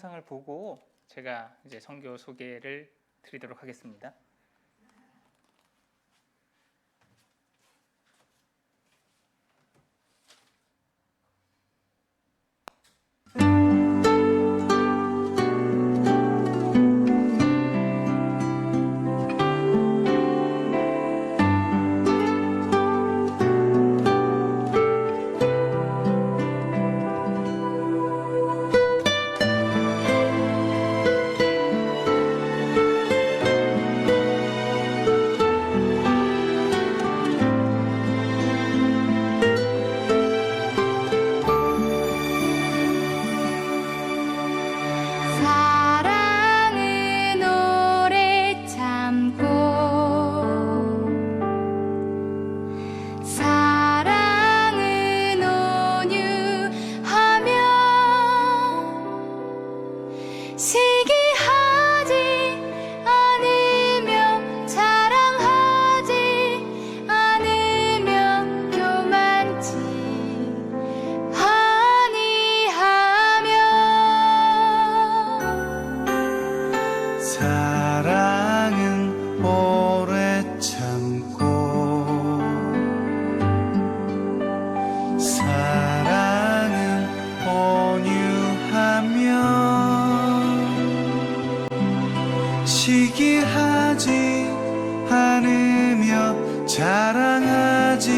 영상을 보고 제가 이제 선교 소개를 드리도록 하겠습니다. 사랑은 오래 참고 사랑은 온유하며 시기하지 않으며 자랑하지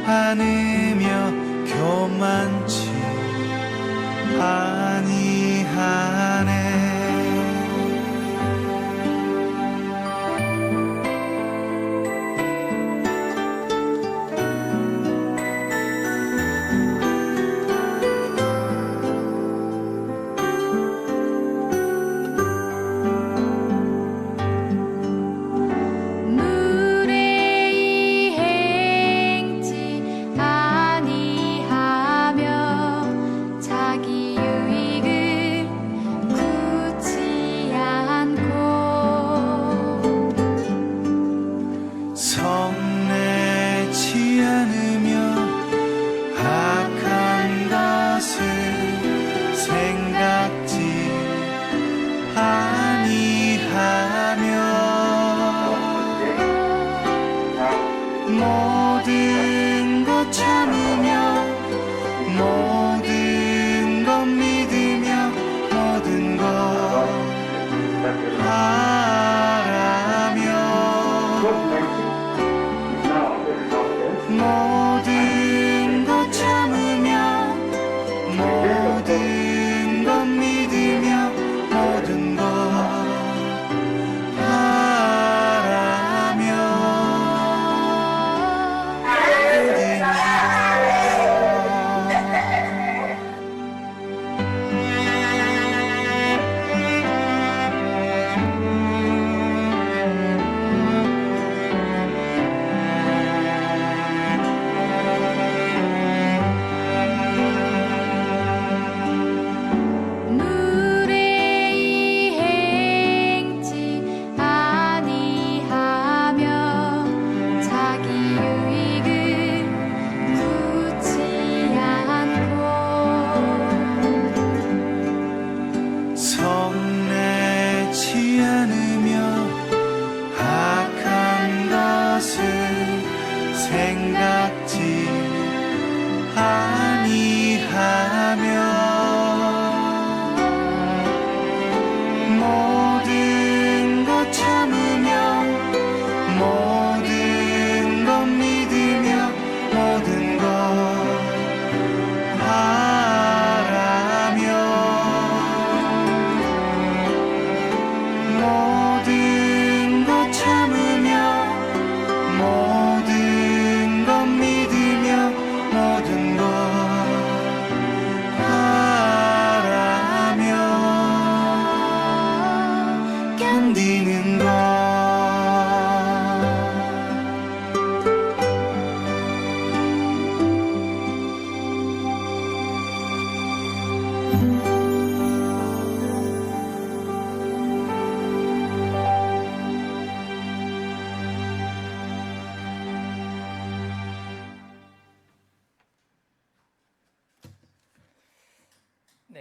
않으며 교만치 아니하네. 아니하며 자기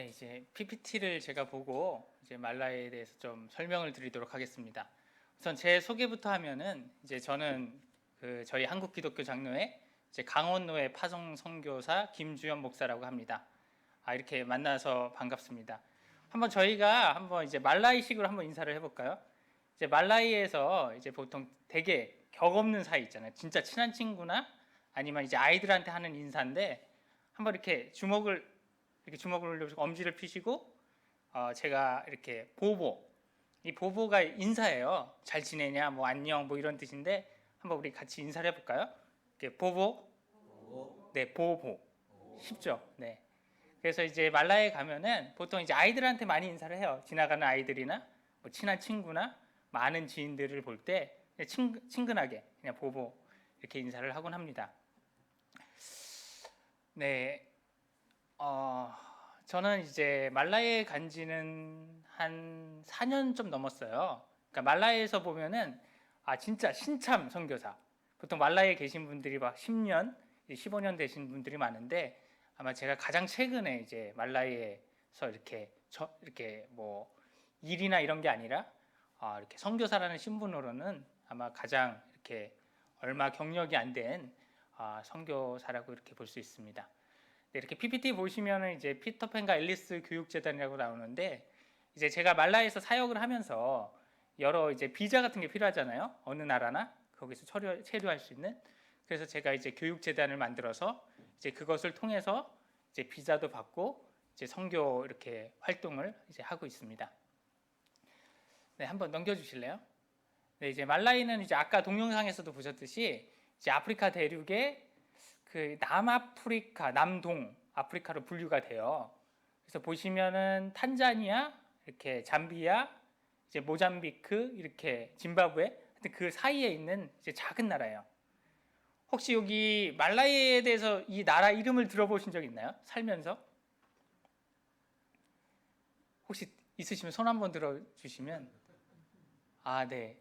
네, 이제 PPT를 제가 보고 이제 말라에 대해서 좀 설명을 드리도록 하겠습니다. 우선 제 소개부터 하면은 이제 저는 저희 한국 기독교 장로회 이제 강원노회 파송 선교사 김주현 목사라고 합니다. 이렇게 만나서 반갑습니다. 한번 저희가 한번 이제 말라이식으로 한번 인사를 해볼까요? 이제 말라이에서 이제 보통 되게 격 없는 사이 있잖아요. 진짜 친한 친구나 아니면 이제 아이들한테 하는 인사인데 한번 이렇게 주먹을 올리고 엄지를 피시고 제가 이렇게 보보, 이 보보가 인사예요. 잘 지내냐, 뭐 안녕, 뭐 이런 뜻인데 한번 우리 같이 인사를 해볼까요? 이렇게 보보, 네, 보보, 쉽죠? 네. 그래서 이제 말라에 가면은 보통 이제 아이들한테 많이 인사를 해요. 지나가는 아이들이나 뭐 친한 친구나 많은 지인들을 볼 때 친근하게 그냥 보보 이렇게 인사를 하곤 합니다. 네. 저는 이제 말라에 간 지는 한 4년 좀 넘었어요. 그러니까 말라에서 보면은 진짜 신참 선교사. 보통 말라에 계신 분들이 막 10년, 15년 되신 분들이 많은데 아마 제가 가장 최근에 이제 말라에서 이렇게 뭐 일이나 이런 게 아니라 이렇게 선교사라는 신분으로는 아마 가장 이렇게 얼마 경력이 안 된 선교사라고 이렇게 볼 수 있습니다. 네, 이렇게 PPT 보시면은 이제 피터팬과 앨리스 교육재단이라고 나오는데 이제 제가 말라에서 사역을 하면서 여러 이제 비자 같은 게 필요하잖아요. 어느 나라나 거기서 체류할 수 있는. 그래서 제가 이제 교육재단을 만들어서 이제 그것을 통해서 이제 비자도 받고 이제 선교 이렇게 활동을 이제 하고 있습니다. 네, 한번 넘겨주실래요? 네, 이제 말라이는 이제 아까 동영상에서도 보셨듯이 이제 아프리카 대륙의 그 남아프리카, 남동 아프리카로 분류가 돼요. 그래서 보시면은 탄자니아, 이렇게 잠비아, 이제 모잠비크, 이렇게 짐바브웨, 그 사이에 있는 이제 작은 나라예요. 혹시 여기 말라이에 대해서 이 나라 이름을 들어보신 적 있나요? 살면서? 혹시 있으시면 손 한번 들어주시면. 네,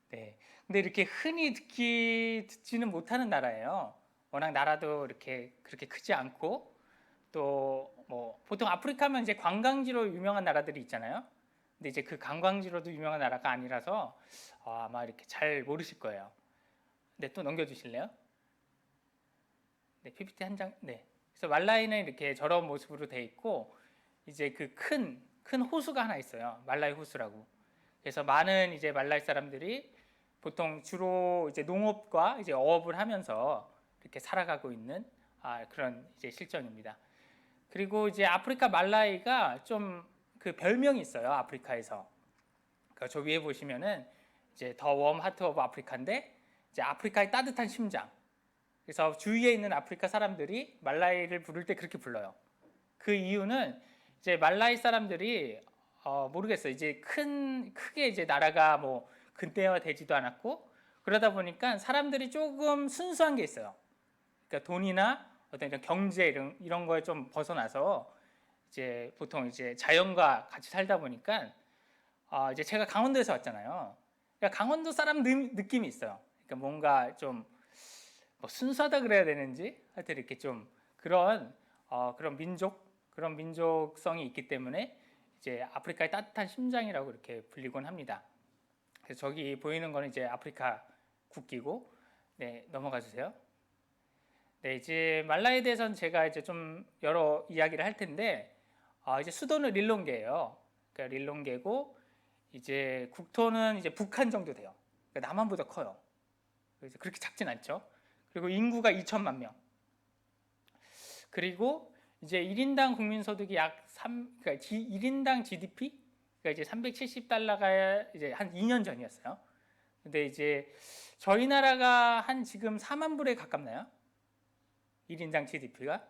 네. 근데 이렇게 흔히 듣지는 못하는 나라예요. 워낙 나라도 이렇게 그렇게 크지 않고 또 뭐 보통 아프리카 하면 이제 관광지로 유명한 나라들이 있잖아요. 근데 이제 그 관광지로도 유명한 나라가 아니라서 아마 이렇게 잘 모르실 거예요. 네, 또 넘겨주실래요? 네, PPT 한 장. 네. 그래서 말라이는 이렇게 저런 모습으로 돼 있고 이제 그 큰 호수가 하나 있어요. 말라이 호수라고. 그래서 많은 이제 말라이 사람들이 보통 주로 이제 농업과 이제 어업을 하면서 이렇게 살아가고 있는 그런 이제 실정입니다. 그리고 이제 아프리카 말라이가 좀 그 별명이 있어요. 아프리카에서. 그러니까 저 위에 보시면은 이제 더 웜 하트 오브 아프리카인데 이제 아프리카의 따뜻한 심장. 그래서 주위에 있는 아프리카 사람들이 말라이를 부를 때 그렇게 불러요. 그 이유는 이제 말라이 사람들이 모르겠어요. 이제 크게 이제 나라가 뭐 근대화되지도 않았고 그러다 보니까 사람들이 조금 순수한 게 있어요. 그러니까 돈이나 어떤 이런 경제 이런 거에 좀 벗어나서 이제 보통 이제 자연과 같이 살다 보니까 이제 제가 강원도에서 왔잖아요. 그러니까 강원도 사람 느낌이 있어요. 그러니까 뭔가 좀 뭐 순수하다 그래야 되는지 하여튼 이렇게 좀 그런 그런 민족성이 있기 때문에 이제 아프리카의 따뜻한 심장이라고 이렇게 불리곤 합니다. 그래서 저기 보이는 거는 이제 아프리카 국기고, 네, 넘어가 주세요. 네, 이제 말라에 대해서는 제가 이제 좀 여러 이야기를 할 텐데, 이제 수도는 릴롱게예요. 그러니까 릴롱게고, 이제 국토는 이제 북한 정도 돼요. 그러니까 남한보다 커요. 그래서 그렇게 작진 않죠. 그리고 인구가 2천만 명. 그리고 이제 1인당 국민 소득이 그러니까 1인당 GDP 그러니까 이제 370달러가 이제 한 2년 전이었어요. 근데 이제 저희 나라가 한 지금 4만 불에 가깝나요? 1인당 GDP가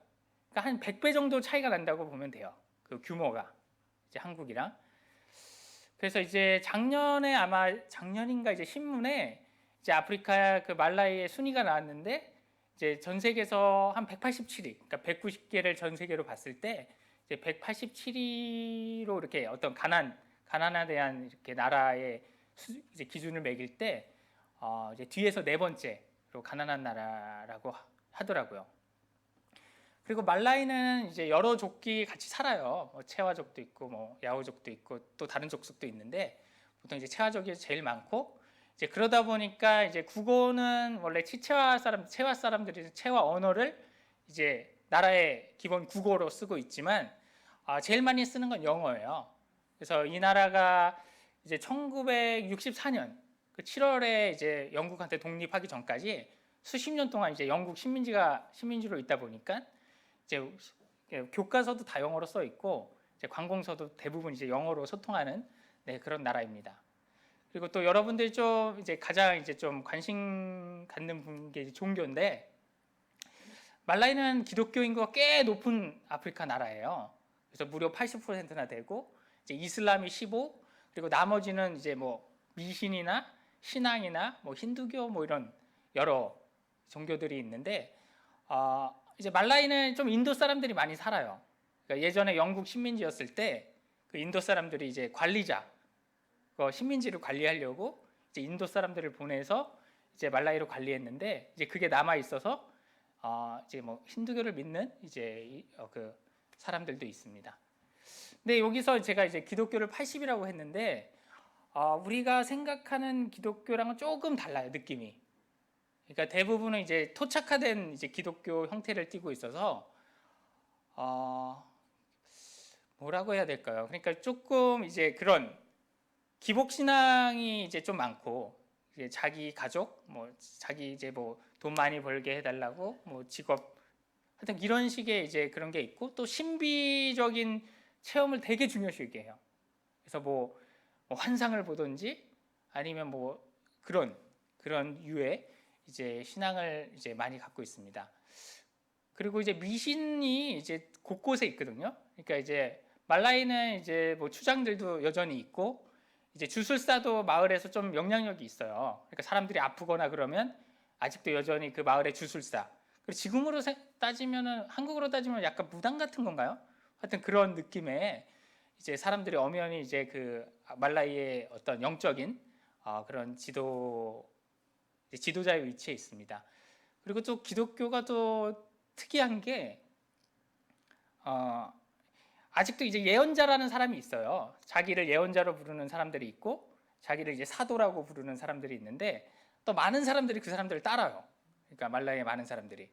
그러니까 한 100배 정도 차이가 난다고 보면 돼요. 그 규모가 이제 한국이랑. 그래서 이제 작년인가 이제 신문에 이제 아프리카 그 말라이의 순위가 나왔는데 이제 전 세계에서 한 187위, 그러니까 190개를 전 세계로 봤을 때 이제 187위로 이렇게 어떤 가난에 대한 이렇게 나라의 이제 기준을 매길 때 이제 뒤에서 네 번째로 가난한 나라라고 하더라고요. 그리고 말라이는 이제 여러 족기 같이 살아요. 뭐 체와족도 있고 뭐 야오족도 있고 또 다른 족속도 있는데 보통 이제 체와족이 제일 많고 이제 그러다 보니까 이제 국어는 원래 체와 사람들이 체와 언어를 이제 나라의 기본 국어로 쓰고 있지만 제일 많이 쓰는 건 영어예요. 그래서 이 나라가 이제 1964년 그 7월에 이제 영국한테 독립하기 전까지 수십 년 동안 이제 영국 식민지로 있다 보니까 이제 교과서도 다 영어로 써 있고 이제 관공서도 대부분 이제 영어로 소통하는 그런 나라입니다. 그리고 또 여러분들이 좀 이제 가장 이제 좀 관심 갖는 게 종교인데 말라이는 기독교 인구가 꽤 높은 아프리카 나라예요. 그래서 무려 80%나 되고 이제 이슬람이 15 그리고 나머지는 이제 뭐 미신이나 신앙이나 뭐 힌두교 뭐 이런 여러 종교들이 있는데 이제 말라이는 좀 인도 사람들이 많이 살아요. 그러니까 예전에 영국 식민지였을 때 그 인도 사람들이 이제 관리자, 그 식민지를 관리하려고 이제 인도 사람들을 보내서 이제 말라이로 관리했는데 이제 그게 남아 있어서 이제 뭐 힌두교를 믿는 이제 그 사람들도 있습니다. 근데 여기서 제가 이제 기독교를 80이라고 했는데 우리가 생각하는 기독교랑은 조금 달라요, 느낌이. 그러니까 대부분은 이제 토착화된 이제 기독교 형태를 띠고 있어서 뭐라고 해야 될까요? 그러니까 조금 이제 그런 기복 신앙이 이제 좀 많고 이제 자기 가족, 뭐 자기 이제 뭐 돈 많이 벌게 해달라고 뭐 직업 하여튼 이런 식의 이제 그런 게 있고 또 신비적인 체험을 되게 중요시 여겨요. 그래서 뭐 환상을 보든지 아니면 뭐 그런 유의 이제 신앙을 이제 많이 갖고 있습니다. 그리고 이제 미신이 이제 곳곳에 있거든요. 그러니까 이제 말라이는 이제 뭐 추장들도 여전히 있고 이제 주술사도 마을에서 좀 영향력이 있어요. 그러니까 사람들이 아프거나 그러면 아직도 여전히 그 마을의 주술사. 그리고 지금으로 따지면은 한국으로 따지면 약간 무당 같은 건가요? 하여튼 그런 느낌의 이제 사람들이 엄연히 이제 그 말라이의 어떤 영적인 그런 지도자의 위치에 있습니다. 그리고 또 기독교가 또 특이한 게 아직도 이제 예언자라는 사람이 있어요. 자기를 예언자로 부르는 사람들이 있고 자기를 이제 사도라고 부르는 사람들이 있는데 또 많은 사람들이 그 사람들을 따라요. 그러니까 말라이의 많은 사람들이.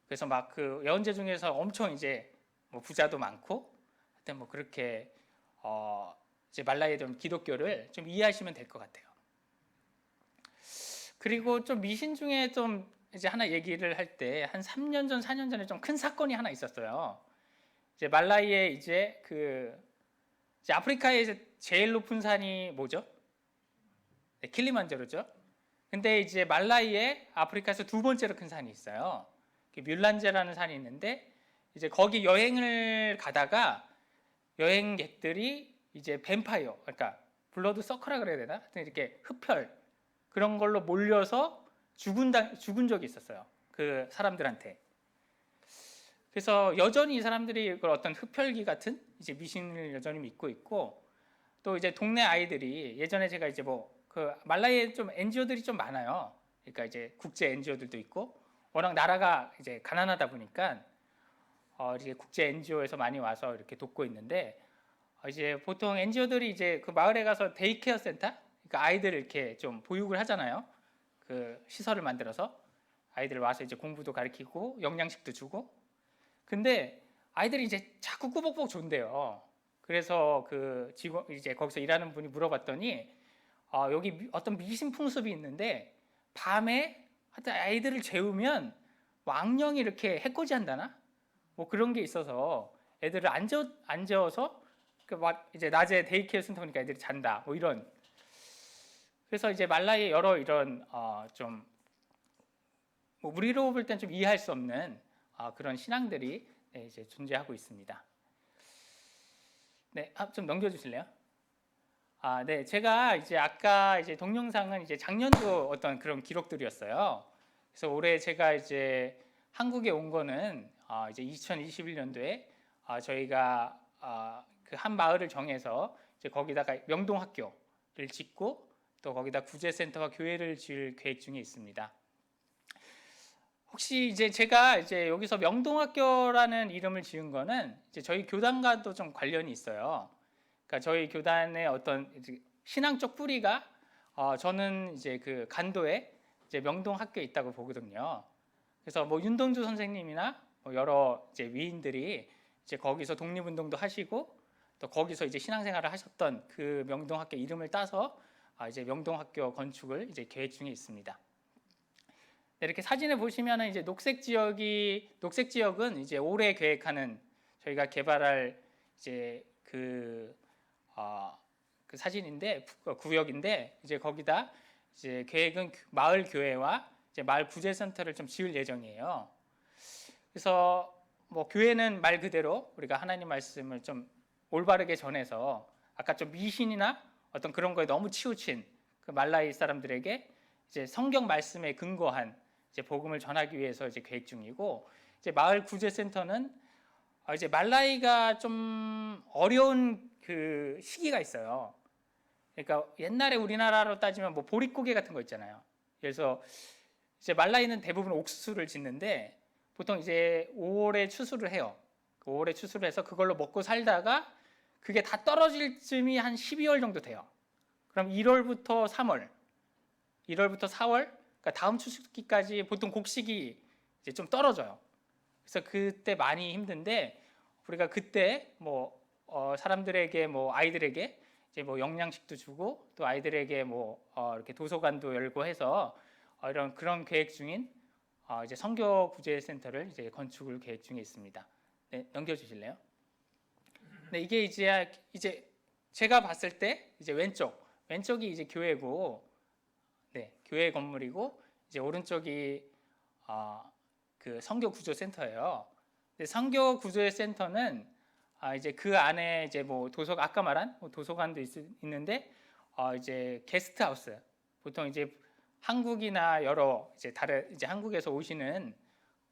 그래서 막 그 예언자 중에서 엄청 이제 뭐 부자도 많고 하여튼 뭐 그렇게 이제 말라이의 좀 기독교를 좀 이해하시면 될 것 같아요. 그리고 좀 미신 중에 좀 이제 하나 얘기를 할 때 한 3년 전, 4년 전에 좀 큰 사건이 하나 있었어요. 이제 말라이에 이제 이제 아프리카에 제일 높은 산이 뭐죠? 네, 킬리만자로죠. 근데 이제 말라이에 아프리카에서 두 번째로 큰 산이 있어요. 뮬란제라는 산이 있는데 이제 거기 여행을 가다가 여행객들이 이제 뱀파이어, 그러니까 블러드 서커라 그래야 되나? 하여튼 이렇게 흡혈 그런 걸로 몰려서 죽은 적이 있었어요. 그 사람들한테. 그래서 여전히 이 사람들이 그 어떤 흡혈귀 같은 이제 미신을 여전히 믿고 있고 또 이제 동네 아이들이 예전에 제가 이제 뭐 그 말라이에 좀 NGO들이 좀 많아요. 그러니까 이제 국제 NGO들도 있고 워낙 나라가 이제 가난하다 보니까 이제 국제 NGO에서 많이 와서 이렇게 돕고 있는데 이제 보통 NGO들이 이제 그 마을에 가서 데이케어 센터, 그러니까 아이들을 이렇게 좀 보육을 하잖아요. 그 시설을 만들어서 아이들 와서 이제 공부도 가르치고 영양식도 주고. 근데 아이들이 이제 자꾸 꾸벅꾸벅 존대요. 그래서 그 직원 이제 거기서 일하는 분이 물어봤더니 여기 어떤 미신 풍습이 있는데 밤에 하여튼 아이들을 재우면 뭐 악령이 이렇게 해코지 한다나 뭐 그런 게 있어서 애들을 안 재워서 막 이제 낮에 데이케어 센터니까 애들이 잔다 뭐 이런. 그래서 이제 말라이의 여러 이런 좀 뭐 우리로 볼 땐 좀 이해할 수 없는 그런 신앙들이 이제 존재하고 있습니다. 네, 좀 넘겨주실래요? 네, 제가 이제 아까 이제 동영상은 이제 작년도 어떤 그런 기록들이었어요. 그래서 올해 제가 이제 한국에 온 거는 이제 2021년도에 저희가 그 한 마을을 정해서 이제 거기다가 명동학교를 짓고 또 거기다 구제센터와 교회를 지을 계획 중에 있습니다. 혹시 이제 제가 이제 여기서 명동학교라는 이름을 지은 거는 이제 저희 교단과도 좀 관련이 있어요. 그러니까 저희 교단의 어떤 이제 신앙적 뿌리가 저는 이제 그 간도에 이제 명동학교에 있다고 보거든요. 그래서 뭐 윤동주 선생님이나 뭐 여러 이제 위인들이 이제 거기서 독립운동도 하시고 또 거기서 이제 신앙생활을 하셨던 그 명동학교 이름을 따서 이제 명동학교 건축을 이제 계획 중에 있습니다. 네, 이렇게 사진을 보시면은 이제 녹색 지역은 이제 올해 계획하는 저희가 개발할 이제 그 사진인데 구역인데 이제 거기다 이제 계획은 마을 교회와 이제 마을 구제센터를 좀 지을 예정이에요. 그래서 뭐 교회는 말 그대로 우리가 하나님 말씀을 좀 올바르게 전해서 아까 좀 미신이나 어떤 그런 거에 너무 치우친 그 말라이 사람들에게 이제 성경 말씀에 근거한 이제 복음을 전하기 위해서 이제 계획 중이고, 이제 마을 구제센터는 이제 말라이가 좀 어려운 그 시기가 있어요. 그러니까 옛날에 우리나라로 따지면 뭐 보릿고개 같은 거 있잖아요. 그래서 이제 말라이는 대부분 옥수수를 짓는데 보통 이제 5월에 추수를 해요. 5월에 추수를 해서 그걸로 먹고 살다가 그게 다 떨어질 쯤이 한 12월 정도 돼요. 그럼 1월부터 3월, 1월부터 4월, 그러니까 다음 추수기까지 보통 곡식이 이제 좀 떨어져요. 그래서 그때 많이 힘든데 우리가 그때 뭐 사람들에게 뭐 아이들에게 이제 뭐 영양식도 주고 또 아이들에게 뭐 이렇게 도서관도 열고 해서 이런 그런 계획 중인 이제 선교 구제 센터를 이제 건축을 계획 중에 있습니다. 네, 넘겨주실래요? 네, 이게 이제 제가 봤을 때 이제 왼쪽이 이제 교회고, 네, 교회 건물이고 이제 오른쪽이 그 선교 구조 센터예요. 선교 구조 센터는 이제 그 안에 이제 뭐 아까 말한 뭐 도서관도 있는데 이제 게스트하우스, 보통 이제 한국이나 여러 이제 다른 이제 한국에서 오시는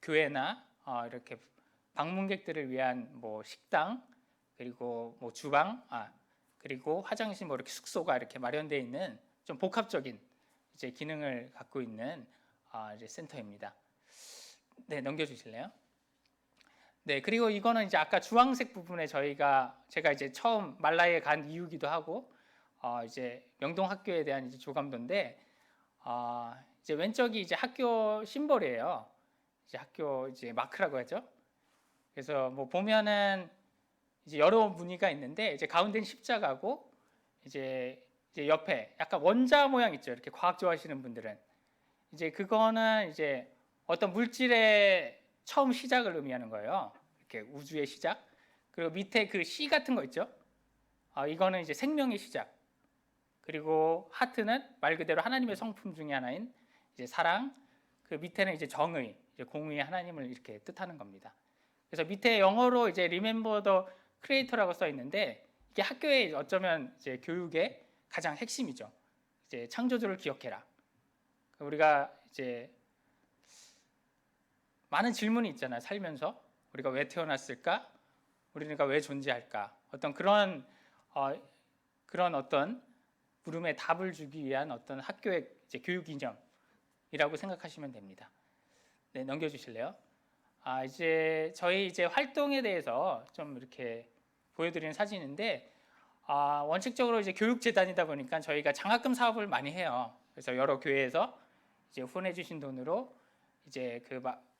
교회나 이렇게 방문객들을 위한 뭐 식당, 그리고 뭐 주방, 그리고 화장실, 뭐 이렇게 숙소가 이렇게 마련되어 있는 좀 복합적인 이제 기능을 갖고 있는 이제 센터입니다. 네, 넘겨주실래요? 네, 그리고 이거는 이제 아까 주황색 부분에 제가 이제 처음 말라이에 간 이유기도 하고 이제 명동학교에 대한 이제 조감도인데 이제 왼쪽이 이제 학교 심볼이에요. 이제 학교 이제 마크라고 하죠. 그래서 뭐 보면은 이제 여러 무늬가 있는데 이제 가운데는 십자가고 이제 옆에 약간 원자 모양 있죠. 이렇게 과학 좋아하시는 분들은 이제 그거는 이제 어떤 물질의 처음 시작을 의미하는 거예요. 이렇게 우주의 시작. 그리고 밑에 그 C 같은 거 있죠. 이거는 이제 생명의 시작. 그리고 하트는 말 그대로 하나님의 성품 중에 하나인 이제 사랑. 그 밑에는 이제 정의, 이제 공의의 하나님을 이렇게 뜻하는 겁니다. 그래서 밑에 영어로 이제 Remember the Creator라고 써 있는데 이게 학교에 어쩌면 이제 교육의 가장 핵심이죠. 이제 창조주를 기억해라. 우리가 이제 많은 질문이 있잖아요. 살면서 우리가 왜 태어났을까? 우리가 왜 존재할까? 어떤 그런 어떤 물음에 답을 주기 위한 어떤 학교의 이제 교육 이념이라고 생각하시면 됩니다. 네, 넘겨주실래요? 이제 저희 이제 활동에 대해서 좀 이렇게 보여드리는 사진인데 원칙적으로 이제 교육재단이다 보니까 저희가 장학금 사업을 많이 해요. 그래서 여러 교회에서 이제 후원해주신 돈으로 이제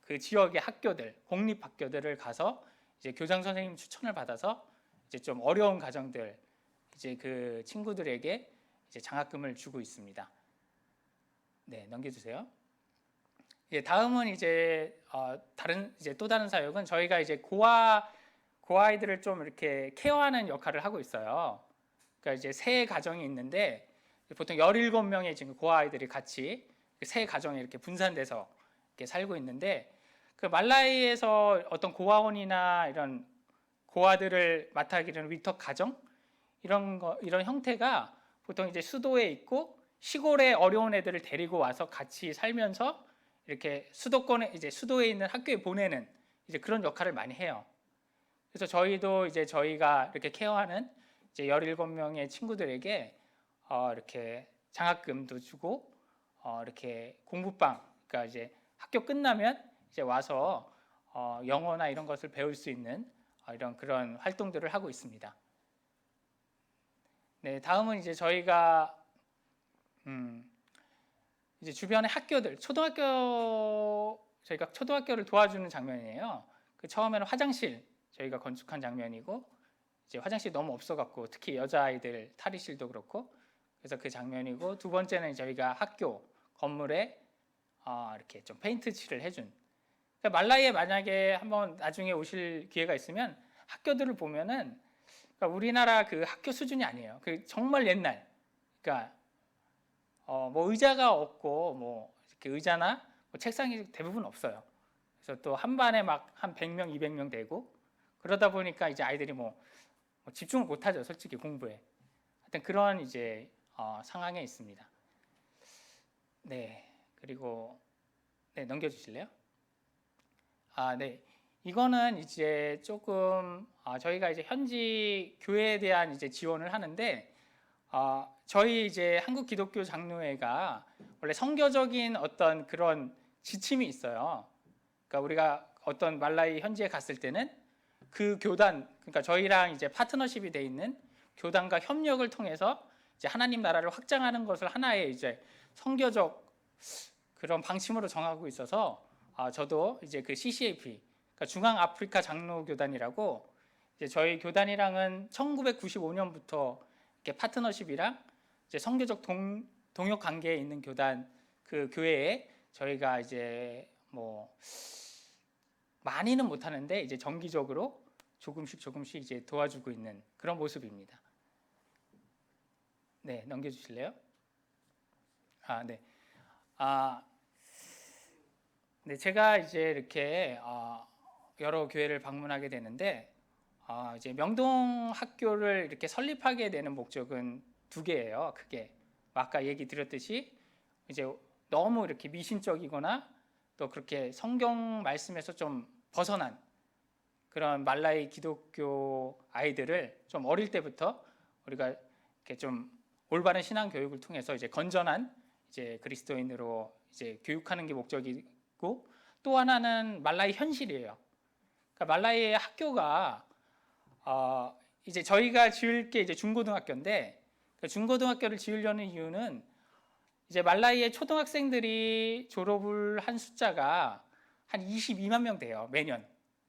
그 지역의 학교들, 공립학교들을 가서 이제 교장 선생님 추천을 받아서 이제 좀 어려운 가정들, 이제 그 친구들에게 이제 장학금을 주고 있습니다. 네, 넘겨주세요. 예, 다음은 이제 또 다른 사역은 저희가 이제 고아이들을 좀 이렇게 케어하는 역할을 하고 있어요. 그러니까 이제 세 가정이 있는데 보통 17명의 지금 고아이들이 같이 세 가정에 이렇게 분산돼서 이렇게 살고 있는데 그 말라이에서 어떤 고아원이나 이런 고아들을 맡아기는 위탁 가정 이런 형태가 보통 이제 수도에 있고 시골에 어려운 애들을 데리고 와서 같이 살면서 이렇게 수도에 있는 학교에 보내는 이제 그런 역할을 많이 해요. 그래서 저희도 이제 저희가 이렇게 케어하는 이제 17명의 친구들에게 이렇게 장학금도 주고 이렇게 공부방, 그러니까 이제 학교 끝나면 이제 와서 영어나 이런 것을 배울 수 있는 이런 그런 활동들을 하고 있습니다. 네, 다음은 이제 저희가 이제 주변의 학교들, 저희가 초등학교를 도와주는 장면이에요. 그 처음에는 화장실 저희가 건축한 장면이고, 이제 화장실 너무 없어갖고 특히 여자아이들 탈의실도 그렇고, 그래서 그 장면이고, 두 번째는 저희가 학교 건물에 이렇게 좀 페인트 칠을 해준. 그러니까 말라이에 만약에 한번 나중에 오실 기회가 있으면 학교들을 보면은, 그러니까 우리나라 그 학교 수준이 아니에요. 그 정말 옛날. 그러니까 뭐 의자가 없고 뭐 이렇게 의자나 뭐 책상이 대부분 없어요. 그래서 또 한 반에 막 한 100명, 200명 되고, 그러다 보니까 이제 아이들이 뭐 집중을 못하죠, 솔직히 공부에. 하여튼 그런 이제 상황에 있습니다. 네, 그리고 네, 넘겨주실래요? 네, 이거는 이제 조금 저희가 이제 현지 교회에 대한 이제 지원을 하는데, 저희 이제 한국 기독교 장로회가 원래 선교적인 어떤 그런 지침이 있어요. 그러니까 우리가 어떤 말라이 현지에 갔을 때는 그 교단, 그러니까 저희랑 이제 파트너십이 돼 있는 교단과 협력을 통해서 이제 하나님 나라를 확장하는 것을 하나의 이제 선교적 그런 방침으로 정하고 있어서, 저도 이제 그 CCAP, 그러니까 중앙 아프리카 장로 교단이라고, 이제 저희 교단이랑은 1995년부터 이렇게 파트너십이랑 이제 선교적 동역 관계에 있는 교단, 그 교회에 저희가 이제 뭐 많이는 못하는데 이제 정기적으로 조금씩 이제 도와주고 있는 그런 모습입니다. 네, 넘겨주실래요? 네. 네, 제가 이제 이렇게 여러 교회를 방문하게 되는데, 이제 명동 학교를 이렇게 설립하게 되는 목적은 두 개예요. 크게 아까 얘기 드렸듯이 이제 너무 이렇게 미신적이거나 또 그렇게 성경 말씀에서 좀 벗어난 그런 말라이 기독교 아이들을 좀 어릴 때부터 우리가 이렇게 좀 올바른 신앙 교육을 통해서 이제 건전한 이제 그리스도인으로 이제 교육하는 게 목적이고, 또 하나는 말라이 현실이에요. 그러니까 말라이의 학교가 이제 저희가 지을 게 이제 중고등학교인데, 그 중고등학교를 지으려는 이유는 이제 말라이의 초등학생들이 졸업을 한 숫자가 한 22만 명 돼요, 매년.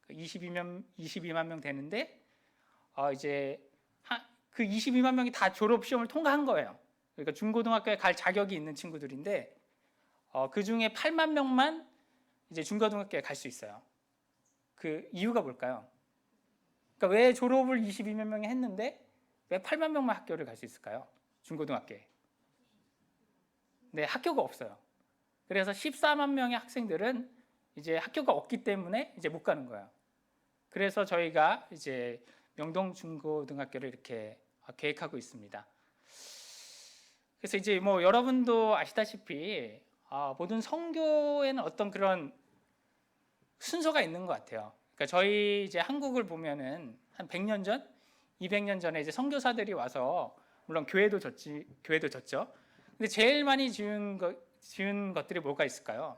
22만 명 되는데, 이제 그 22만 명이 다 졸업 시험을 통과한 거예요. 그러니까 중고등학교에 갈 자격이 있는 친구들인데, 그 중에 8만 명만 이제 중고등학교에 갈 수 있어요. 그 이유가 뭘까요? 그러니까 왜 졸업을 22만 명이 했는데 왜 8만 명만 학교를 갈 수 있을까요? 중고등학교에. 네, 학교가 없어요. 그래서 14만 명의 학생들은 이제 학교가 없기 때문에 이제 못 가는 거예요. 그래서 저희가 이제 명동 중고등학교를 이렇게 계획하고 있습니다. 그래서 이제 뭐 여러분도 아시다시피 모든 선교에는 어떤 그런 순서가 있는 것 같아요. 그러니까 저희 이제 한국을 보면은 한 100년 전, 200년 전에 이제 선교사들이 와서, 물론 교회도 졌죠. 근데 제일 많이 지은 것들이 뭐가 있을까요?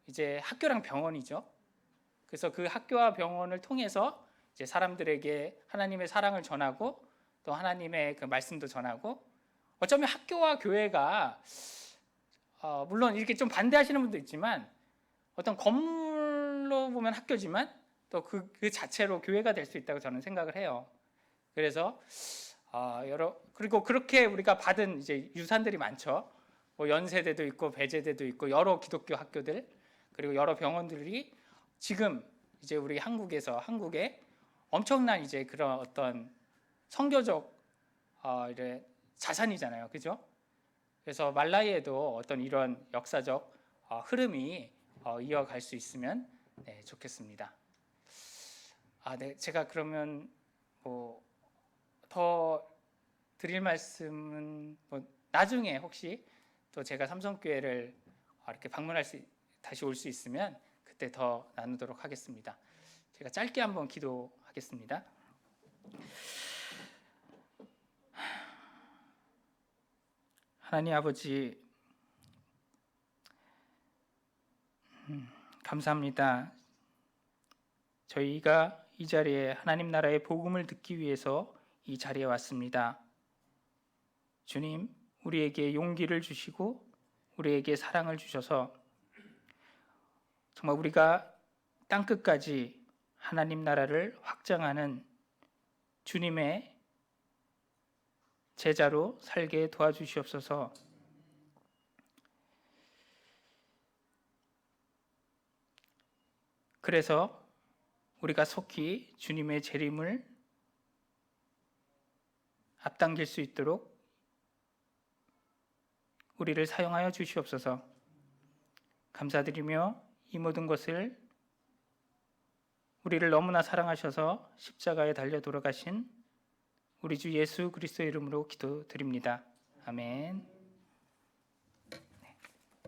이제 학교랑 병원이죠. 그래서 그 학교와 병원을 통해서 이제 사람들에게 하나님의 사랑을 전하고 또 하나님의 그 말씀도 전하고, 어쩌면 학교와 교회가 물론 이렇게 좀 반대하시는 분도 있지만 어떤 건물로 보면 학교지만 또 그 자체로 교회가 될 수 있다고 저는 생각을 해요. 그래서 그리고 그렇게 우리가 받은 이제 유산들이 많죠. 뭐 연세대도 있고 배재대도 있고 여러 기독교 학교들, 그리고 여러 병원들이 지금 이제 우리 한국에 엄청난 이제 그런 어떤 선교적 이제 자산이잖아요, 그죠? 그래서 말라이에도 어떤 이런 역사적 흐름이 이어갈 수 있으면 좋겠습니다. 네, 제가 그러면 뭐 더 드릴 말씀은 뭐 나중에 혹시 또 제가 삼성교회를 이렇게 다시 올 수 있으면 그때 더 나누도록 하겠습니다. 제가 짧게 한번 기도하겠습니다. 하나님 아버지, 감사합니다. 저희가 이 자리에 하나님 나라의 복음을 듣기 위해서 이 자리에 왔습니다. 주님, 우리에게 용기를 주시고 우리에게 사랑을 주셔서 정말 우리가 땅끝까지 하나님 나라를 확장하는 주님의 제자로 살게 도와주시옵소서. 그래서 우리가 속히 주님의 재림을 앞당길 수 있도록 우리를 사용하여 주시옵소서. 감사드리며 이 모든 것을 우리를 너무나 사랑하셔서 십자가에 달려 돌아가신 우리 주 예수 그리스도의 이름으로 기도드립니다. 아멘.